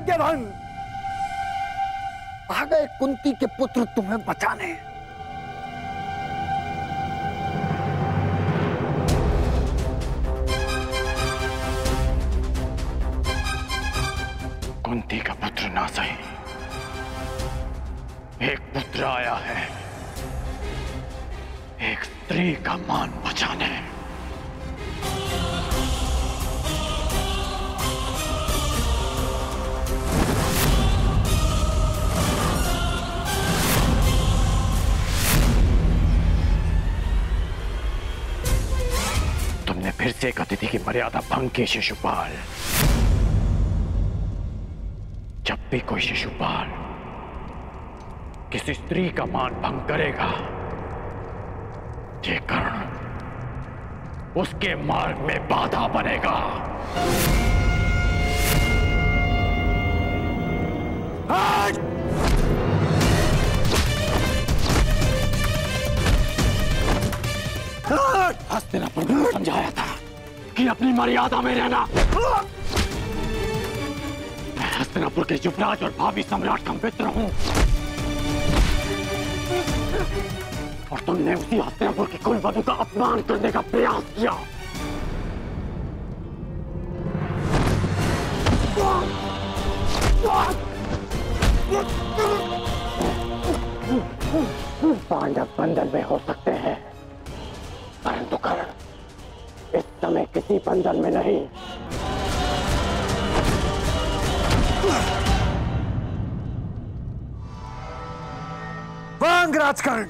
यज्ञभंग। आ गए कुंती के पुत्र तुम्हें बचाने। कुंती का पुत्र ना सही, एक पुत्र आया है एक स्त्री का मान बचाने। तुमने फिर से एक अतिथि की मर्यादा भंग की शिशुपाल। जब भी कोई शिशुपाल किसी स्त्री का मान भंग करेगा, ये कर्ण उसके मार्ग में बाधा बनेगा। हस्तिनापुर को समझाया था कि अपनी मर्यादा में रहना। मैं हस्तिनापुर के युवराज और भावी सम्राट का मित्र हूं, और तुमने उसी हस्तिनापुर की कुलवधू का अपमान करने का प्रयास किया। पांडव बंधन में हो सकते हैं, परंतु कर्ण इस समय किसी बंधन में नहीं। वांग राजकर्ण,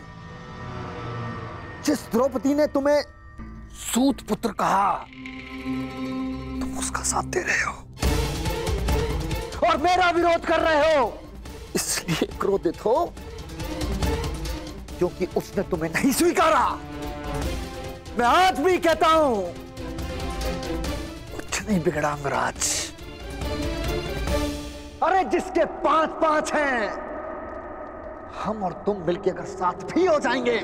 जिस द्रौपदी ने तुम्हें सूत पुत्र कहा, तुम उसका साथ दे रहे हो और मेरा विरोध कर रहे हो। इसलिए क्रोधित हो क्योंकि उसने तुम्हें नहीं स्वीकारा। मैं आज भी कहता हूं, कुछ नहीं बिगड़ा अंगराज। अरे जिसके 5-5 हैं, हम और तुम मिलकर अगर साथ भी हो जाएंगे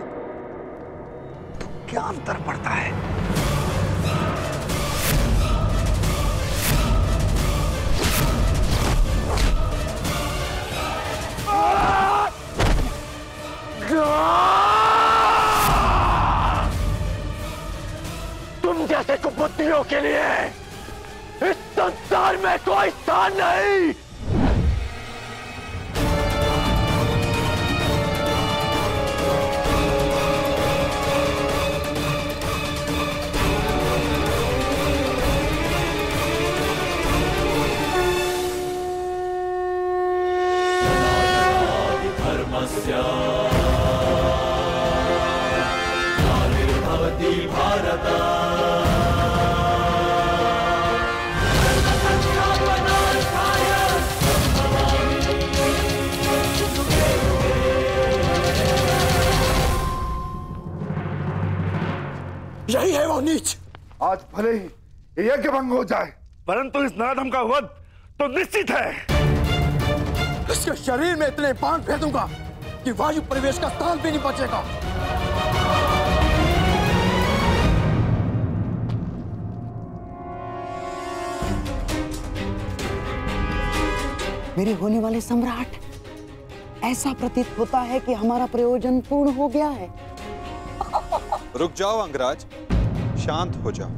तो क्या अंतर पड़ता है? तुम जैसे कुबुद्धियों के लिए इस संसार में कोई स्थान नहीं। यही है वो नीच। आज भले ही यज्ञ भंग हो जाए, परंतु इस नराधम का वध तो निश्चित है। इसके शरीर में इतने बाण फेंकूंगा कि वायु प्रवेश का स्थान भी नहीं बचेगा। मेरे होने वाले सम्राट, ऐसा प्रतीत होता है कि हमारा प्रयोजन पूर्ण हो गया है। रुक जाओ अंगराज, शांत हो जाओ।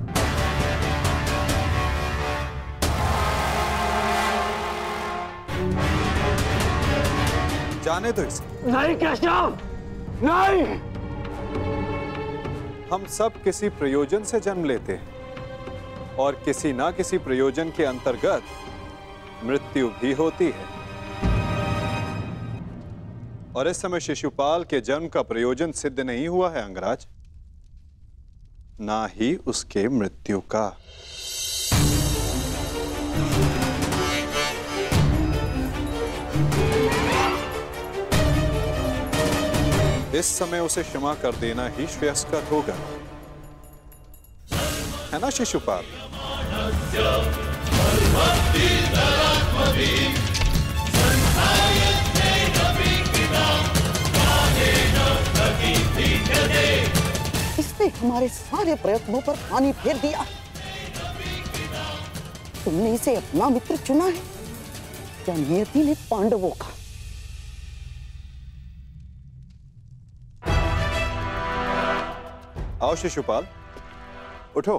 जाने दो इसे। नहीं केशव, नहीं। हम सब किसी प्रयोजन से जन्म लेते हैं और किसी ना किसी प्रयोजन के अंतर्गत मृत्यु भी होती है। और इस समय शिशुपाल के जन्म का प्रयोजन सिद्ध नहीं हुआ है अंगराज, ना ही उसके मृत्यु का। इस समय उसे क्षमा कर देना ही श्रेयस्कर होगा, है ना शिशुपाल? इसने हमारे सारे प्रयत्नों पर पानी फेर दिया। तुमने इसे अपना मित्र चुना है, क्या नियति ने पांडवों का। आओ शिशुपाल, उठो।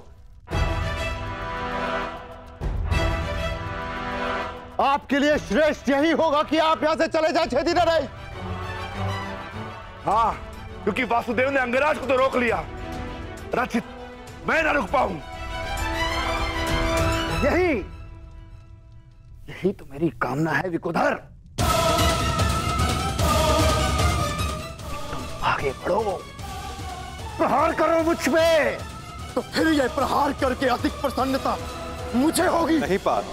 आपके लिए श्रेष्ठ यही होगा कि आप यहां से चले जाए छेदी नरेश। हाँ, क्योंकि वासुदेव ने अंगराज को तो रोक लिया, रचित मैं ना रुक पाऊं। यही तो मेरी कामना है विकुधर। तुम आगे बढ़ो, प्रहार करो मुझ पे। तो फिर यह प्रहार करके अधिक प्रसन्नता मुझे होगी। नहीं पार्थ,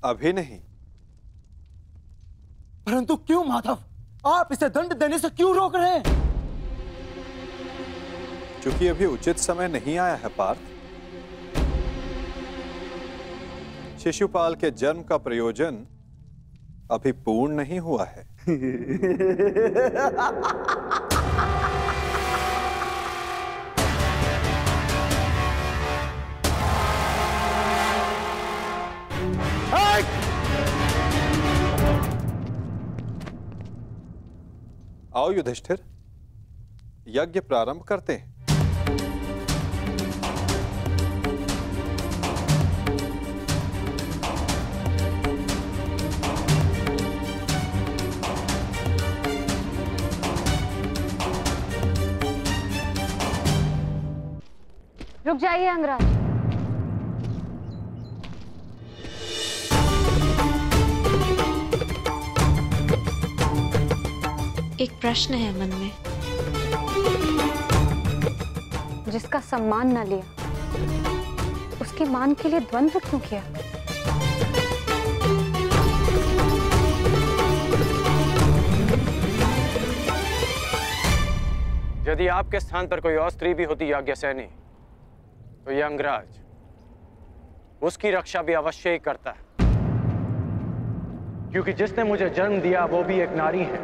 अभी नहीं। परंतु क्यों माधव, आप इसे दंड देने से क्यों रोक रहे हैं? क्योंकि अभी उचित समय नहीं आया है पार्थ। शिशुपाल के जन्म का प्रयोजन अभी पूर्ण नहीं हुआ है। आओ युधिष्ठिर, यज्ञ प्रारंभ करते हैं। रुक जाइए अंगराज। एक प्रश्न है मन में। जिसका सम्मान न लिया, उसके मान के लिए द्वंद्व क्यों किया? यदि आपके स्थान पर कोई और स्त्री भी होती याज्ञसेनी, तो यह अंगराज उसकी रक्षा भी अवश्य ही करता है, क्योंकि जिसने मुझे जन्म दिया वो भी एक नारी है,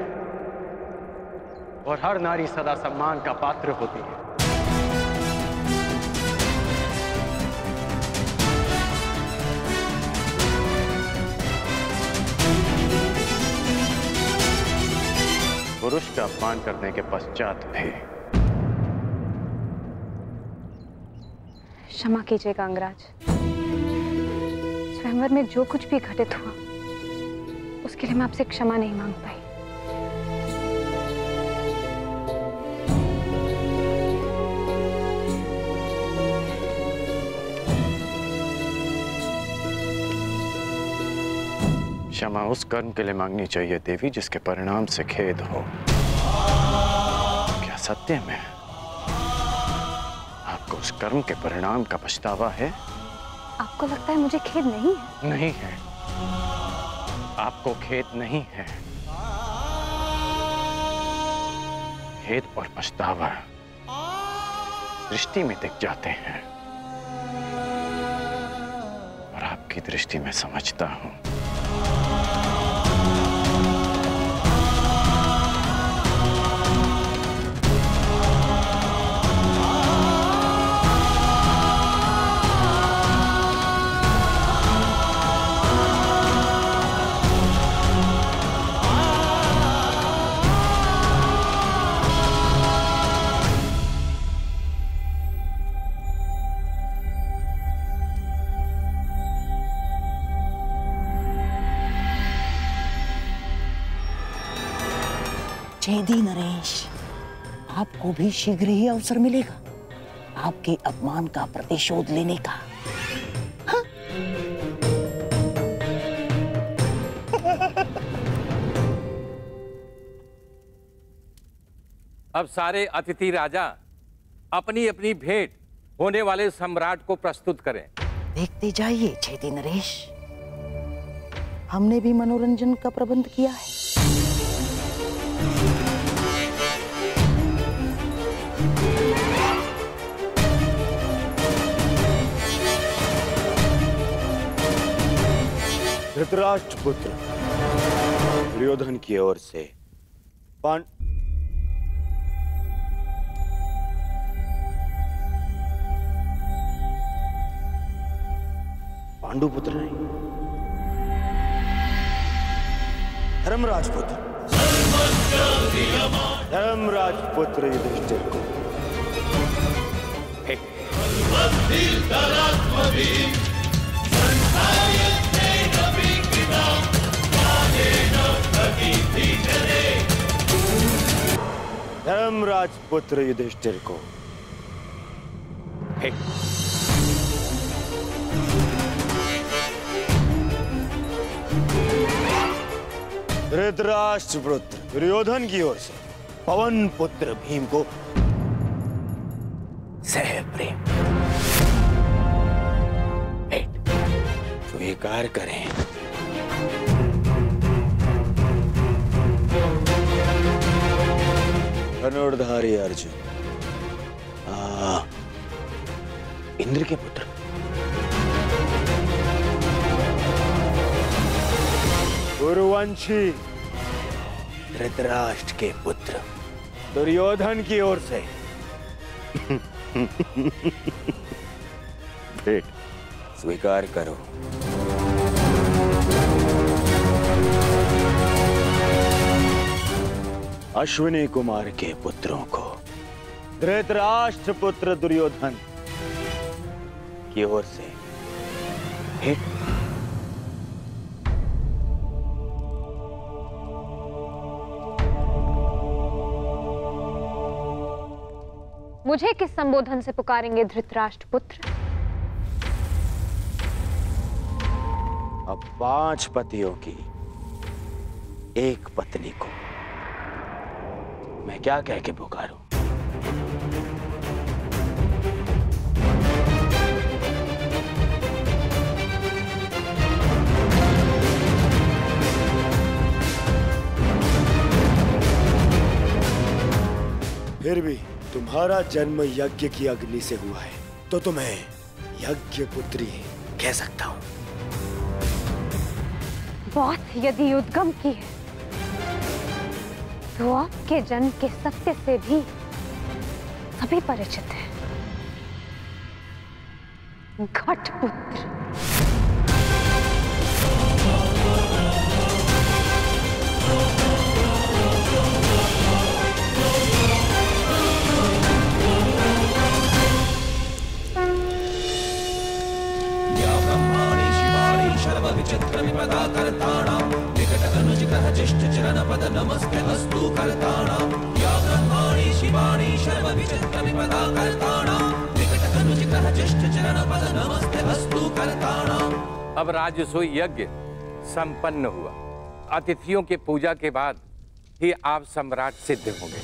और हर नारी सदा सम्मान का पात्र होती है। पुरुष का अपमान करने के पश्चात भी। क्षमा कीजिएगा अंगराज, स्वयंवर में जो कुछ भी घटित हुआ उसके लिए मैं आपसे क्षमा नहीं मांग पाई। क्षमा उस कर्म के लिए मांगनी चाहिए देवी जिसके परिणाम से खेद हो। क्या सत्य में आपको उस कर्म के परिणाम का पछतावा है? आपको लगता है मुझे खेद नहीं है? नहीं है, आपको खेद नहीं है। खेद और पछतावा दृष्टि में दिख जाते हैं, और आपकी दृष्टि में समझता हूं। छेदी नरेश, आपको भी शीघ्र ही अवसर मिलेगा आपके अपमान का प्रतिशोध लेने का। हाँ? अब सारे अतिथि राजा अपनी अपनी भेंट होने वाले सम्राट को प्रस्तुत करें। देखते जाइए छेदी नरेश, हमने भी मनोरंजन का प्रबंध किया है। धृतराष्ट्र पुत्र दुर्योधन की ओर से पांडुपुत्र नहीं, धर्मराजपुत्र, धर्मराजपुत्र युधिष्ठिर को धर्मराजपुत्र युधिष्ठिर को धृतराष्ट्रपुत्र दुर्योधन की ओर से पवन पुत्र भीम को सह प्रेम भेंट स्वीकार करें। धनुर्धारी अर्जुन, इंद्र के पुत्र, गुरुवंशी धृतराष्ट्र के पुत्र दुर्योधन की ओर से भेंट स्वीकार करो। अश्विनी कुमार के पुत्रों को धृतराष्ट्र पुत्र दुर्योधन की ओर से भेंट। मुझे किस संबोधन से पुकारेंगे धृतराष्ट्र पुत्र? अब 5 पतियों की एक पत्नी को मैं क्या कह के पुकारूं? फिर भी तुम्हारा जन्म यज्ञ की अग्नि से हुआ है तो तुम्हें यज्ञ पुत्री कह सकता हूं। बात यदि उद्गम की है तो आपके जन्म के सत्य से भी सभी परिचित हैं। घटपुत्र। अब राजसूय यज्ञ संपन्न हुआ। अतिथियों के पूजा के बाद ही आप सम्राट सिद्ध होंगे।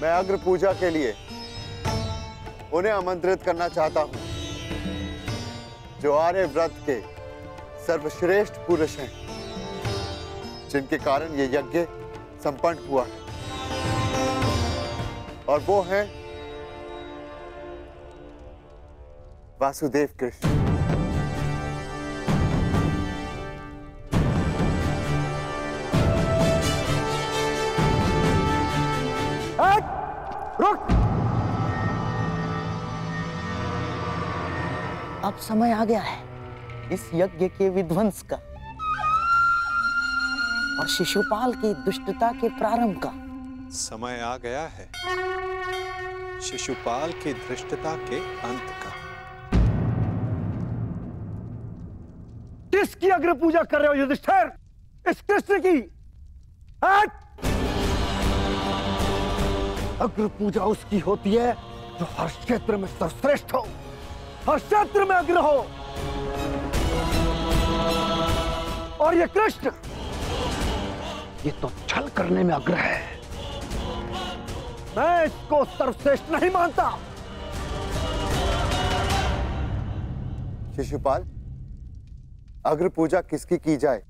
मैं अग्र पूजा के लिए उन्हें आमंत्रित करना चाहता हूं जो आर्य व्रत के सर्वश्रेष्ठ पुरुष हैं, जिनके कारण ये यज्ञ संपन्न हुआ है, और वो हैं वासुदेव कृष्ण। रुक! अब समय आ गया है इस यज्ञ के विध्वंस का और शिशुपाल की दुष्टता के प्रारंभ का। समय आ गया है शिशुपाल की धृष्टता के अंत का। किसकी अग्र पूजा कर रहे हो युधिष्ठिर? इस कृष्ण की? अग्र पूजा उसकी होती है जो हर क्षेत्र में सर्वश्रेष्ठ हो, हर क्षेत्र में अग्र हो। और ये कृष्ण, ये तो छल करने में अग्र है। मैं इसको सर्वश्रेष्ठ नहीं मानता। शिशुपाल, अग्र पूजा किसकी की जाए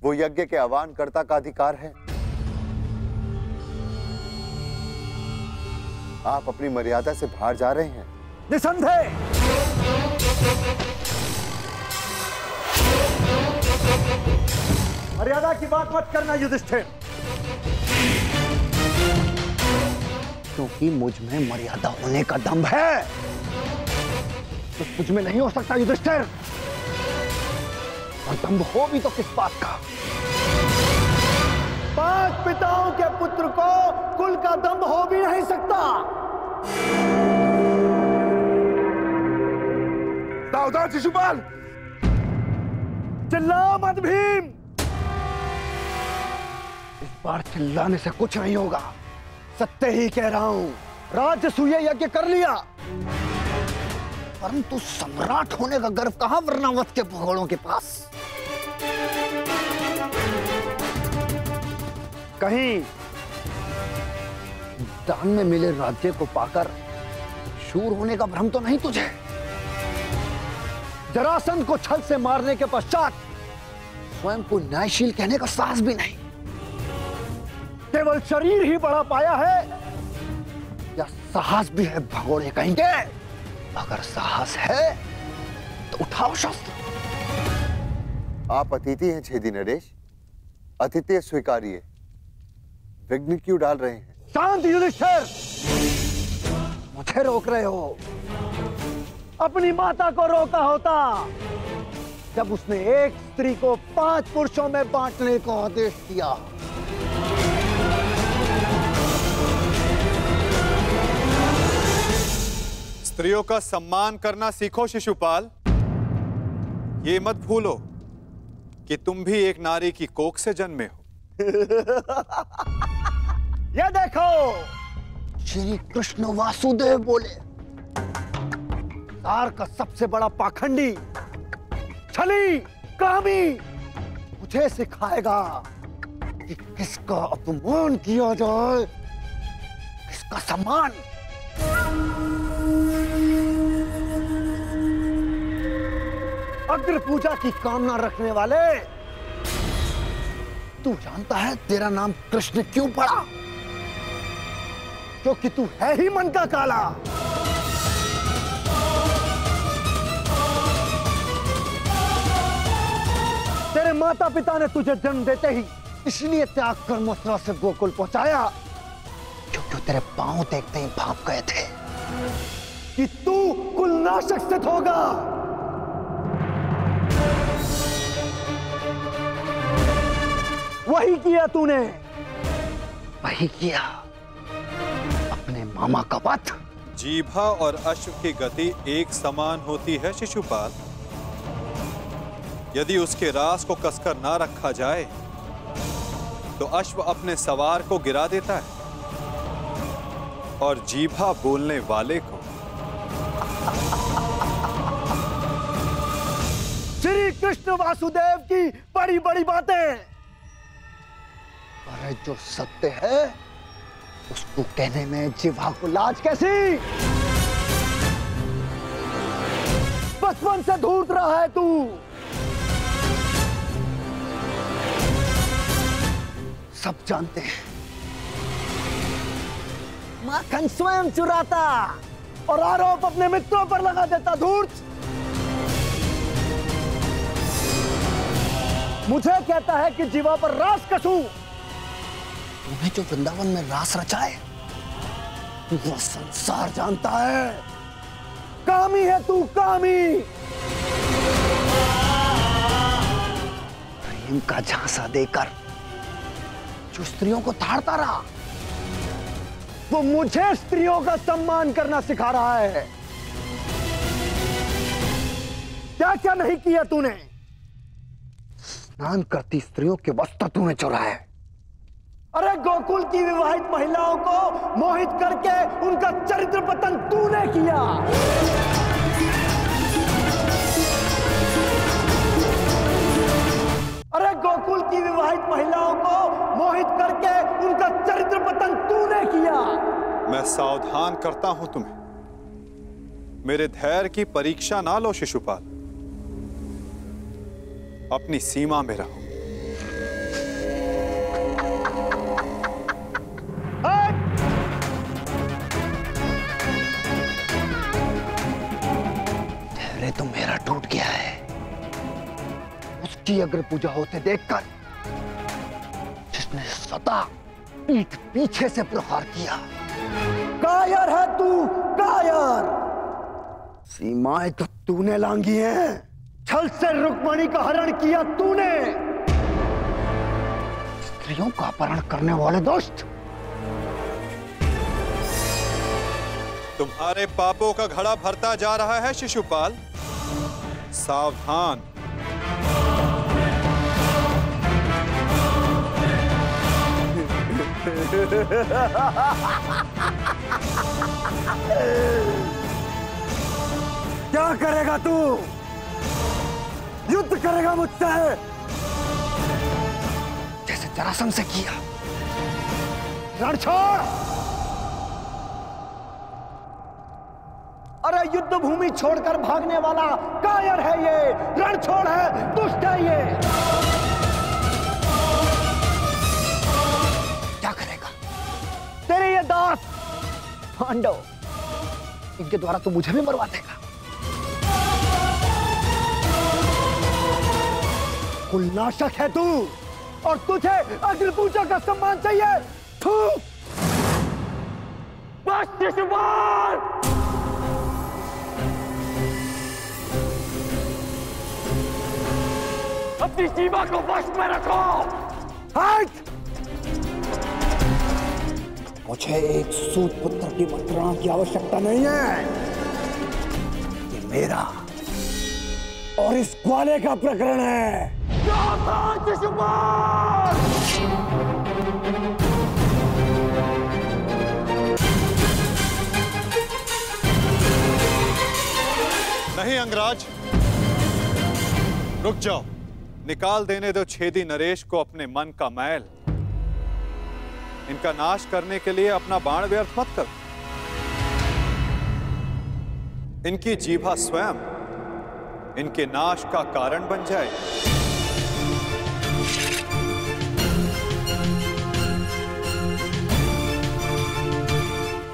वो यज्ञ के आह्वानकर्ता का अधिकार है। आप अपनी मर्यादा से बाहर जा रहे हैं। निसंदेह। मर्यादा की बात मत करना युधिष्ठिर। क्योंकि मुझ में मर्यादा होने का दम्भ है, तो मुझ में नहीं हो सकता युधिष्ठिर। और दम्भ हो भी तो किस बात का? 5 पिताओं के पुत्र को कुल का दम्भ हो भी नहीं सकता। सावधान शिशुपाल, चिल्ला मत भीम। इस बार चिल्लाने से कुछ नहीं होगा। सत्य ही कह रहा हूं। राजसूय यज्ञ कर लिया, परंतु सम्राट होने का गर्व कहां वर्णावत के भगोड़ों के पास? कहीं दान में मिले राज्य को पाकर शूर होने का भ्रम तो नहीं तुझे? जरासंध को छल से मारने के पश्चात स्वयं को न्यायशील कहने का साहस भी नहीं। केवल शरीर ही बढ़ा पाया है या साहस भी है भगोड़े कहेंगे? अगर साहस है तो उठाओ शस्त्र। आप अतिथि हैं छेदी नरेश, अतिथि स्वीकारिए। विघ्न क्यों डाल रहे हैं? शांत युधिष्ठिर, मुझे रोक रहे हो? अपनी माता को रोका होता जब उसने एक स्त्री को 5 पुरुषों में बांटने को आदेश दिया। स्त्रियों का सम्मान करना सीखो शिशुपाल। ये मत भूलो कि तुम भी एक नारी की कोख से जन्मे हो। ये देखो, श्री कृष्ण वासुदेव बोले, तार का सबसे बड़ा पाखंडी, छली, कामी मुझे सिखाएगा कि किसका अपमान किया जाए, किसका सम्मान। अग्र पूजा की कामना रखने वाले, तू जानता है तेरा नाम कृष्ण क्यों पड़ा? क्योंकि तू है ही मन का काला। तेरे माता पिता ने तुझे जन्म देते ही इसलिए त्याग कर मथुरा से गोकुल पहुंचाया क्योंकि तेरे पांव देखते ही भाप गए थे कि तू कुलनाशक सिद्ध होगा। वही किया तूने, वही किया, अपने मामा का वध। जीभा और अश्व की गति एक समान होती है शिशुपाल। यदि उसके रास को कसकर ना रखा जाए तो अश्व अपने सवार को गिरा देता है और जीभा बोलने वाले को। श्री कृष्ण वासुदेव की बड़ी बड़ी बातें। अरे जो सत्य है उसको कहने में जिह्वा को लाज कैसी? बचपन से धूत रहा है तू। सब जानते हैं माखन स्वयं चुराता और आरोप अपने मित्रों पर लगा देता। धूर्त मुझे कहता है कि जीवा पर रास कसूं। तुम्हें जो वृंदावन में रास रचा है वो संसार जानता है। कामी है तू, कामी। प्रेम का झांसा देकर जो स्त्रियों को ताड़ता रहा वो मुझे स्त्रियों का सम्मान करना सिखा रहा है। क्या क्या नहीं किया तूने? स्नान करती स्त्रियों के वस्त्र तूने चुराए। अरे गोकुल की विवाहित महिलाओं को मोहित करके उनका चरित्र पतन तूने किया। अरे गोकुल की विवाहित महिलाओं को मोहित करके उनका चरित्र पतन तूने किया। मैं सावधान करता हूं तुम्हें, मेरे धैर्य की परीक्षा ना लो शिशुपाल। अपनी सीमा में रहो। धैर्य तो मेरा टूट गया है उसकी अग्र पूजा होते देखकर, जिसने सदा पीठ पीछे से प्रहार किया। कायर है तू, कायर। सीमाएं तो तूने लांगी हैं। छल से रुक्मणी का हरण किया तूने। स्त्रियों का अपहरण करने वाले दोस्त, तुम्हारे पापों का घड़ा भरता जा रहा है शिशुपाल, सावधान। क्या करेगा तू? युद्ध करेगा मुझसे जैसे जरासंध से किया? रण छोड़। अरे युद्ध भूमि छोड़कर भागने वाला कायर है ये, रण छोड़ है, दुष्ट है ये। क्या करेगा तेरे ये दास पांडव? इनके द्वारा तो मुझे भी मरवा देगा। कुलनाशक है तू, और तुझे अग्नि पूजा का सम्मान चाहिए। थू! बस शिशुपाल! अपनी सीमा को वश में रखो। हट! मुझे एक सूत पुत्र की मंत्रणा की आवश्यकता नहीं है। ये मेरा और इस ग्वाले का प्रकरण है। नहीं अंगराज, रुक जाओ। निकाल देने दो छेदी नरेश को अपने मन का मैल। इनका नाश करने के लिए अपना बाण व्यर्थ मत कर। इनकी जीभा स्वयं इनके नाश का कारण बन जाए।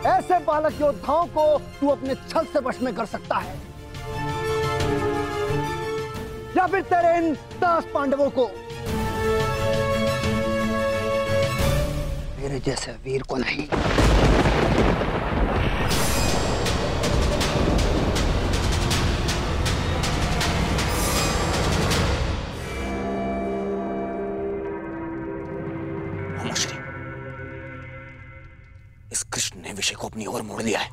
ऐसे बालक योद्धाओं को तू अपने छल से वश में कर सकता है, या फिर तेरे इन दास पांडवों को। मेरे जैसे वीर को नहीं। श्री, इस कृष्ण ने विषय को अपनी ओर मोड़ लिया है।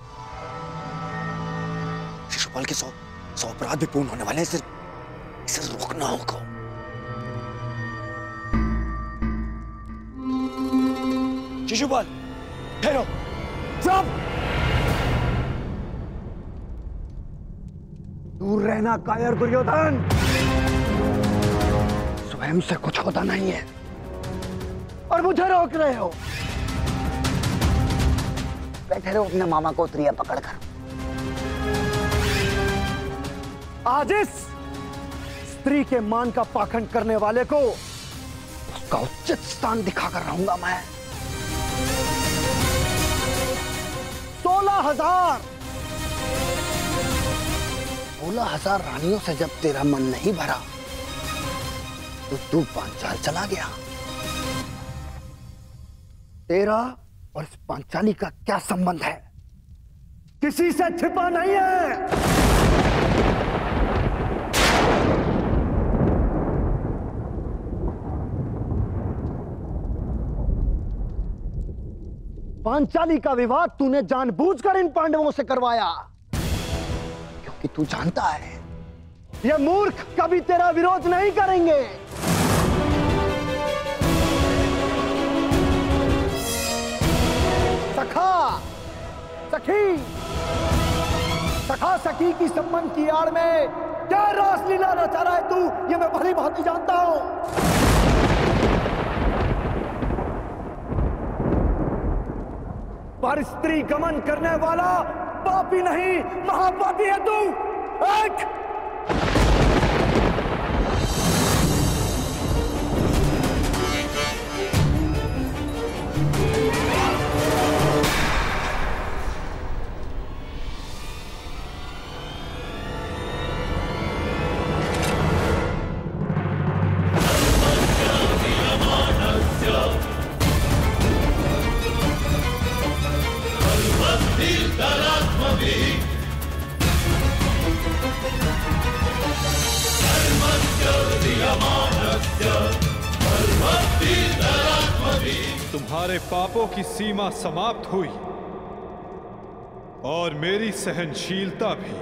शिशुपाल के 100 अपराध भी पूर्ण होने वाले हैं। इसे रोकना होगा। शिशुपाल, ठहरो। चुप! दूर रहना कायर दुर्योधन। स्वयं से कुछ होता नहीं है और मुझे रोक रहे हो। बैठे रहो अपने मामा को त्रिया पकड़कर। आज इस स्त्री के मान का पाखंड करने वाले को उसका उचित स्थान दिखाकर रहूंगा मैं। 16,000 रानियों से जब तेरा मन नहीं भरा तो तू पांचाल चला गया। तेरा और इस पांचाली का क्या संबंध है? किसी से छिपा नहीं है। पांचाली का विवाद तूने जानबूझकर इन पांडवों से करवाया, क्योंकि तू जानता है ये मूर्ख कभी तेरा विरोध नहीं करेंगे। सखा सखी की संबंध की आड़ में क्या रासलीला रचा रहा है तू, ये मैं भली भांति जानता हूं। पर स्त्री गमन करने वाला पापी नहीं, महापापी है तू। तुम्हारे पापों की सीमा समाप्त हुई और मेरी सहनशीलता भी।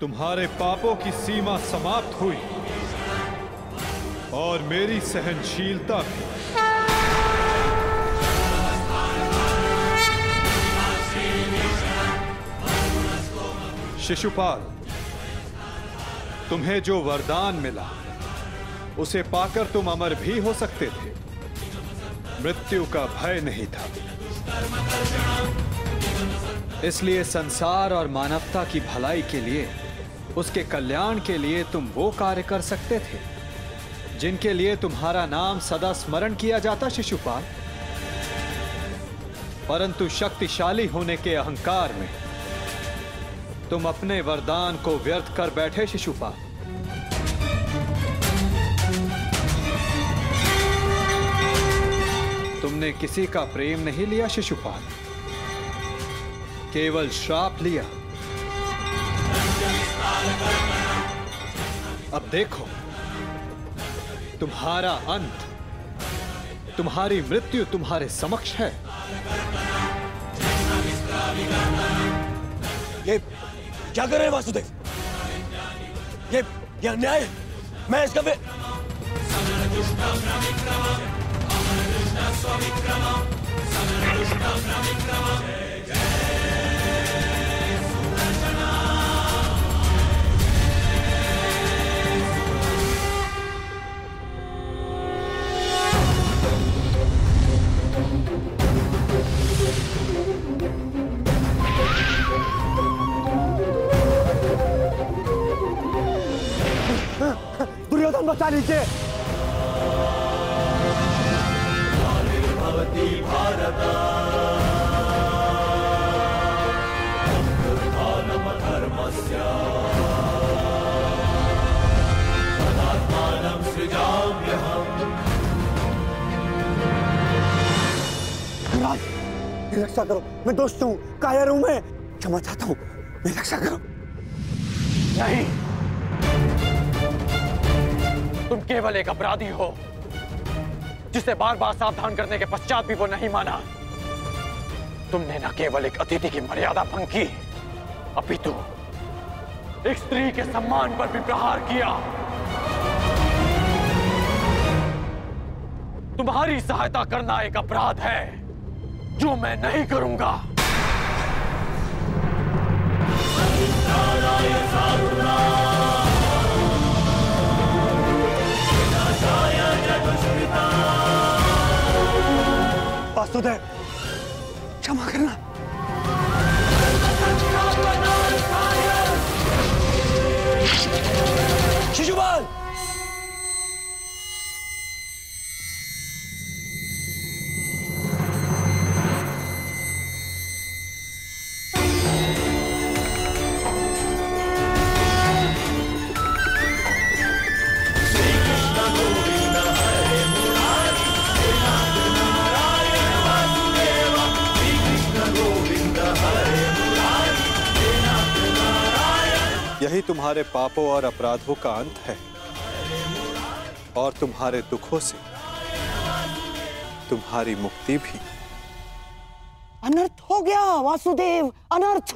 तुम्हारे पापों की सीमा समाप्त हुई और मेरी सहनशीलता भी। शिशुपाल, तुम्हें जो वरदान मिला उसे पाकर तुम अमर भी हो सकते थे। मृत्यु का भय नहीं था। इसलिए संसार और मानवता की भलाई के लिए, उसके कल्याण के लिए तुम वो कार्य कर सकते थे जिनके लिए तुम्हारा नाम सदा स्मरण किया जाता शिशुपाल। परंतु शक्तिशाली होने के अहंकार में तुम अपने वरदान को व्यर्थ कर बैठे शिशुपाल। तुमने किसी का प्रेम नहीं लिया शिशुपाल, केवल श्राप लिया। अब देखो, तुम्हारा अंत, तुम्हारी मृत्यु तुम्हारे समक्ष है। ये क्या कर रहे हैं वासुदेव? ये अन्याय है। मैं इसका दुर्योधन बचा लीजिए। मेरी रक्षा करो, मैं दोस्त हूँ, कायर हूँ, मैं क्षमा चाहता हूँ, मेरी रक्षा करो। नहीं, तुम केवल एक अपराधी हो जिसे बार बार सावधान करने के पश्चात भी वो नहीं माना। तुमने न केवल एक अतिथि की मर्यादा भंग की, अपितु एक स्त्री के सम्मान पर भी प्रहार किया। तुम्हारी सहायता करना एक अपराध है जो मैं नहीं करूंगा। वासुदेव, क्षमा करना। शिशुपाल, यही तुम्हारे पापों और अपराधों का अंत है, और तुम्हारे दुखों से तुम्हारी मुक्ति भी। अनर्थ हो गया वासुदेव, अनर्थ।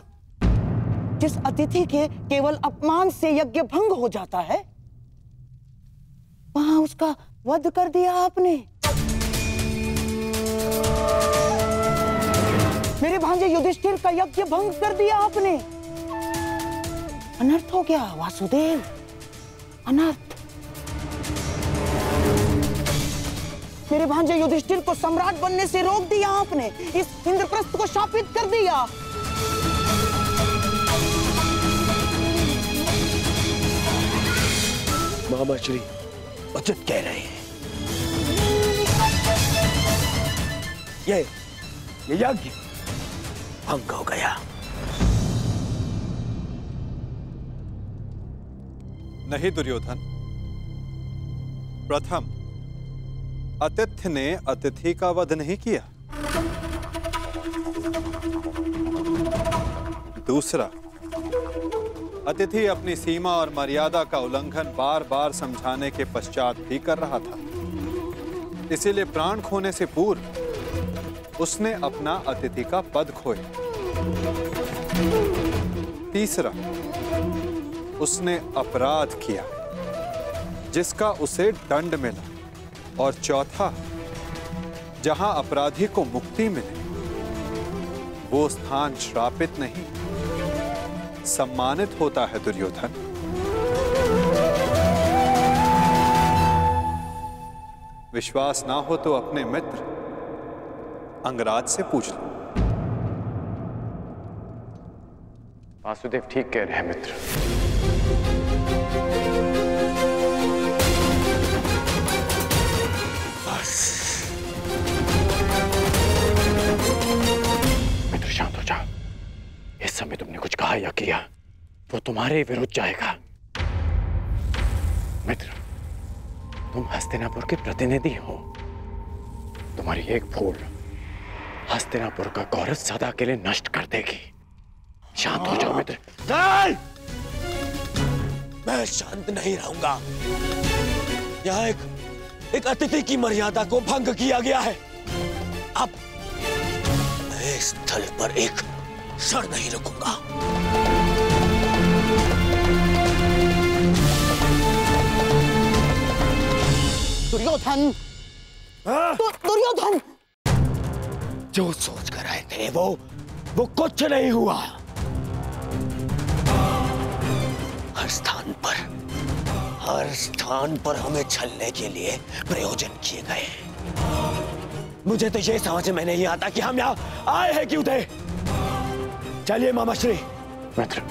जिस अतिथि के केवल अपमान से यज्ञ भंग हो जाता है, वहां उसका वध कर दिया आपने। मेरे भांजे युधिष्ठिर का यज्ञ भंग कर दिया आपने। अनर्थ हो गया वासुदेव, अनर्थ। मेरे भांजे युधिष्ठिर को सम्राट बनने से रोक दिया आपने, इस इंद्रप्रस्थ को शापित कर दिया। मामा श्री उचित कह रहे हैं। ये यज्ञ भंग हो गया। नहीं दुर्योधन, प्रथम आतिथ्य ने अतिथि का वध नहीं किया। दूसरा, अतिथि अपनी सीमा और मर्यादा का उल्लंघन बार बार समझाने के पश्चात भी कर रहा था, इसीलिए प्राण खोने से पूर्व उसने अपना अतिथि का पद खोया। तीसरा, उसने अपराध किया जिसका उसे दंड मिला। और चौथा, जहां अपराधी को मुक्ति मिले वो स्थान श्रापित नहीं, सम्मानित होता है दुर्योधन। विश्वास ना हो तो अपने मित्र अंगराज से पूछ लो। वासुदेव ठीक कह रहे हैं मित्र। मित्र शांत हो जाओ। इस समय तुमने कुछ कहा या किया वो तुम्हारे विरुद्ध जाएगा। मित्र, तुम हस्तिनापुर के प्रतिनिधि हो। तुम्हारी एक भूल हस्तिनापुर का गौरव सदा के लिए नष्ट कर देगी। शांत हो जाओ मित्र। नहीं! मैं शांत नहीं रहूंगा। यहाँ एक अतिथि की मर्यादा को भंग किया गया है। अब मैं इस स्थल पर एक क्षण नहीं रुकूंगा। दुर्योधन, दुर्योधन, जो सोच कर आए थे वो कुछ नहीं हुआ। हर स्थान पर हमें छलने के लिए प्रयोजन किए गए। मुझे तो ये समझ में नहीं आता कि हम यहाँ आए हैं क्यों थे। चलिए मामाश्री। मित्र,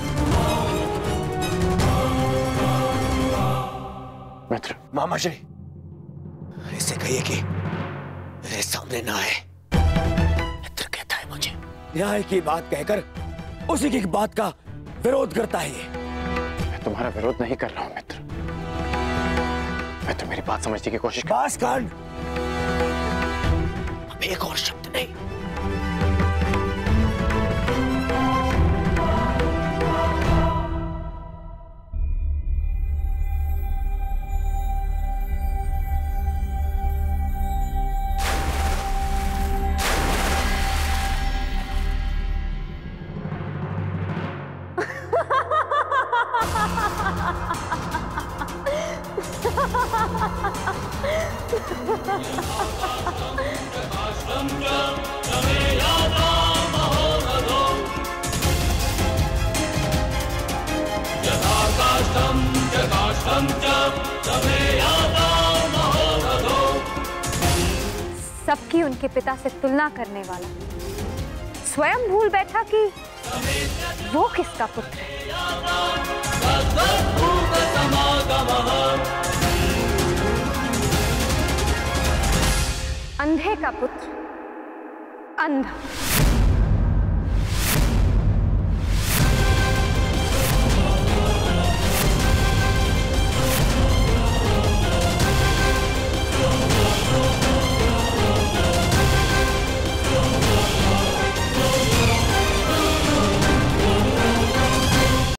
मित्र, मामाश्री, इसे कहिए कि मेरे सामने ना आए। मित्र कहता है मुझे न्याय की बात कहकर उसी की बात का विरोध करता है ये। मैं तुम्हारा विरोध नहीं कर रहा हूं मित्र। मैं तो मेरी बात समझने की कोशिश कर। बस कांड, अब एक और शब्द नहीं। सबकी उनके पिता से तुलना करने वाला स्वयं भूल बैठा कि वो किसका पुत्र है। अंधे का पुत्र अंधा।